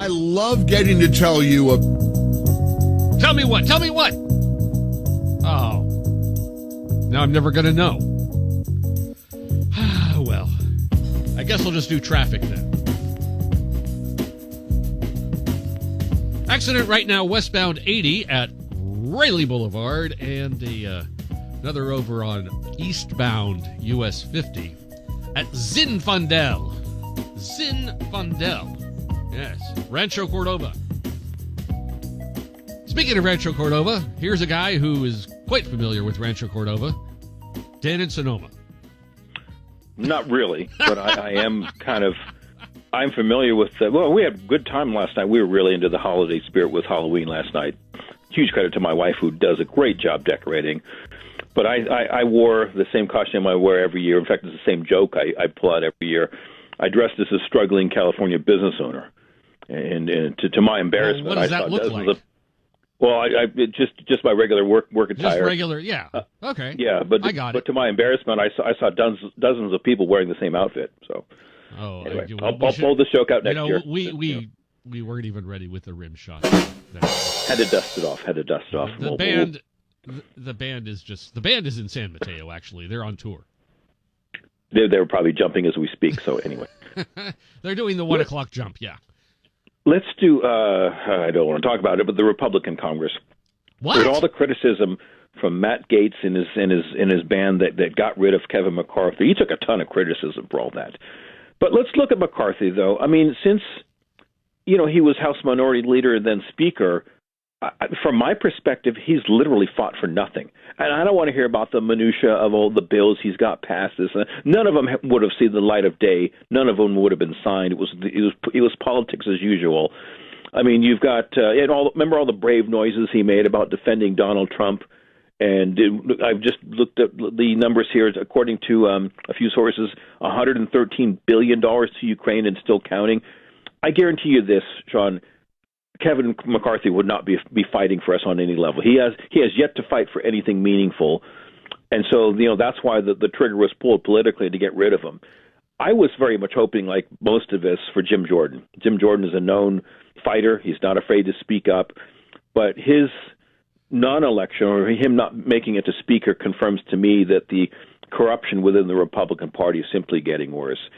I love getting to tell you Tell me what? Tell me what? Oh. Now I'm never going to know. Well, I guess I'll just do traffic then. Accident right now, westbound 80 at Raleigh Boulevard, and another over on eastbound US 50 at Zinfandel. Yes, Rancho Cordova. Speaking of Rancho Cordova, here's a guy who is quite familiar with Rancho Cordova, Dan in Sonoma. Not really, but I am I'm familiar with, we had a good time last night. We were really into the holiday spirit with Halloween last night. Huge credit to my wife, who does a great job decorating. But I wore the same costume I wear every year. In fact, it's the same joke I pull out every year. I dressed as a struggling California business owner. And to my embarrassment, what does that look like? Just my regular work attire. Just regular, yeah. Okay. Yeah, but I got it. But to my embarrassment, I saw dozens of people wearing the same outfit. So, anyway, I'll pull this joke out next year. We weren't even ready with the rim shot. Had to dust it off. The band is in San Mateo. Actually, they're on tour. They're probably jumping as we speak. So anyway, they're doing the 1 o'clock jump. Yeah. Let's do, I don't want to talk about it, but the Republican Congress. What? With all the criticism from Matt Gaetz and his band that got rid of Kevin McCarthy, he took a ton of criticism for all that. But let's look at McCarthy, though. I mean, since, he was House Minority Leader and then Speaker, from my perspective, he's literally fought for nothing. And I don't want to hear about the minutia of all the bills he's got passed. None of them would have seen the light of day. None of them would have been signed. It was politics as usual. I mean, you've got remember all the brave noises he made about defending Donald Trump. And I've just looked at the numbers here. According to a few sources, $113 billion to Ukraine and still counting. I guarantee you this, Sean. Kevin McCarthy would not be fighting for us on any level. He has yet to fight for anything meaningful, and so that's why the trigger was pulled politically to get rid of him. I was very much hoping, like most of us, for Jim Jordan. Jim Jordan is a known fighter. He's not afraid to speak up, but his non-election or him not making it to Speaker confirms to me that the corruption within the Republican Party is simply getting worse.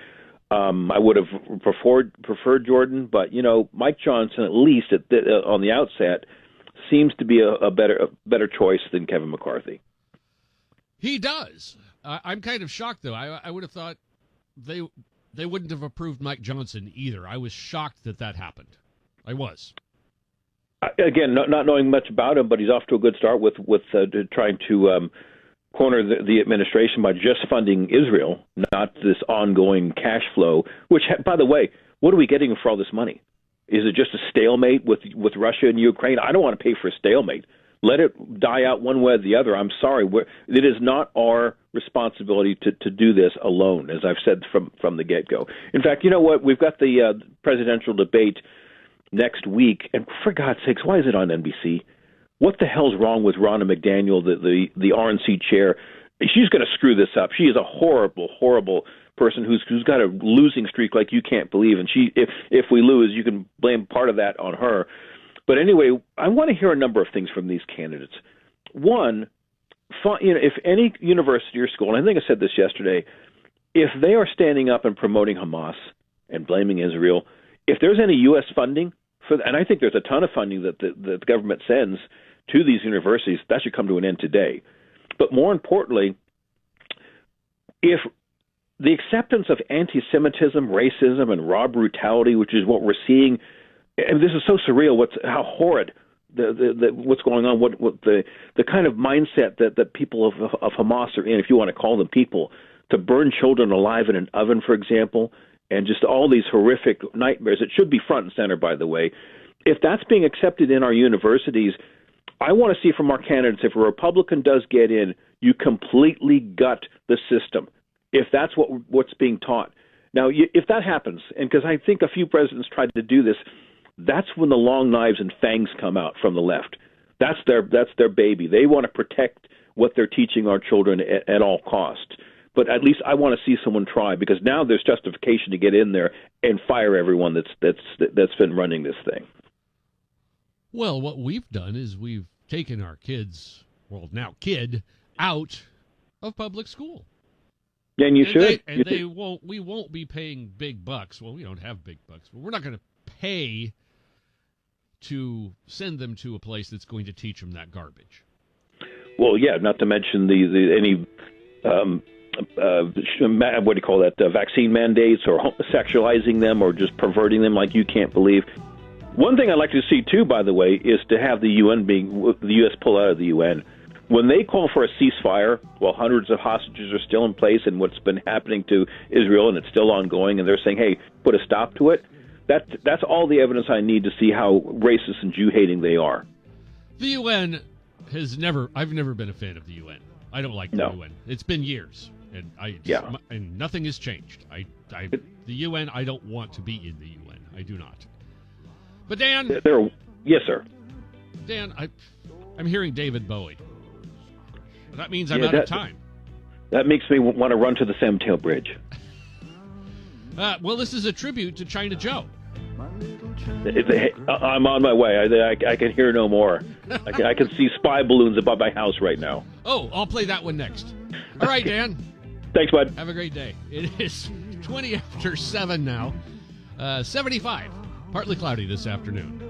I would have preferred Jordan, but Mike Johnson, at least on the outset, seems to be a better choice than Kevin McCarthy. He does. I'm kind of shocked, though. I would have thought they wouldn't have approved Mike Johnson either. I was shocked that happened. I was. Again, not knowing much about him, but he's off to a good start with trying to corner the administration by just funding Israel, not this ongoing cash flow, which, by the way, what are we getting for all this money? Is it just a stalemate with Russia and Ukraine? I don't want to pay for a stalemate. Let it die out one way or the other. I'm sorry. It is not our responsibility to do this alone, as I've said from the get-go. In fact, you know what? We've got the presidential debate next week, and for God's sakes, why is it on NBC? What the hell's wrong with Ronna McDaniel, the RNC chair? She's going to screw this up. She is a horrible, horrible person who's got a losing streak like you can't believe. And if we lose, you can blame part of that on her. But anyway, I want to hear a number of things from these candidates. One, if any university or school, and I think I said this yesterday, if they are standing up and promoting Hamas and blaming Israel, if there's any U.S. funding and I think there's a ton of funding that the government sends to these universities, that should come to an end today. But more importantly, if the acceptance of anti-Semitism, racism, and raw brutality, which is what we're seeing, and this is so surreal, how horrid what's going on, what the kind of mindset that people of Hamas are in, if you want to call them people, to burn children alive in an oven, for example, and just all these horrific nightmares. It should be front and center, by the way. If that's being accepted in our universities, I want to see from our candidates, if a Republican does get in, you completely gut the system, if that's what's being taught. Now, if that happens, and because I think a few presidents tried to do this, that's when the long knives and fangs come out from the left. That's their baby. They want to protect what they're teaching our children at all costs. but at least I want to see someone try, because now there's justification to get in there and fire everyone that's been running this thing. Well, what we've done is we've taken our kids, well, now kid, out of public school. And you should. We won't be paying big bucks. Well, we don't have big bucks, but we're not going to pay to send them to a place that's going to teach them that garbage. Well, yeah, not to mention any what do you call that? Vaccine mandates, or sexualizing them, or just perverting them like you can't believe. One thing I'd like to see too, by the way, is to have the U.S. pull out of the UN. When they call for a ceasefire, while hundreds of hostages are still in place, and what's been happening to Israel, and it's still ongoing, and they're saying, "Hey, put a stop to it." That's all the evidence I need to see how racist and Jew-hating they are. The UN I've never been a fan of the UN. I don't like the UN. It's been years, and and nothing has changed. The UN, I don't want to be in the UN. I do not. But Dan, yes, sir. Dan, I'm hearing David Bowie. That means I'm out of time. That makes me want to run to the Samtail Bridge. Well, this is a tribute to China Joe. I'm on my way. I can hear no more. I can see spy balloons above my house right now. Oh, I'll play that one next. All right, Dan. Thanks, bud. Have a great day. It is 20 after 7 now. 75. Partly cloudy this afternoon.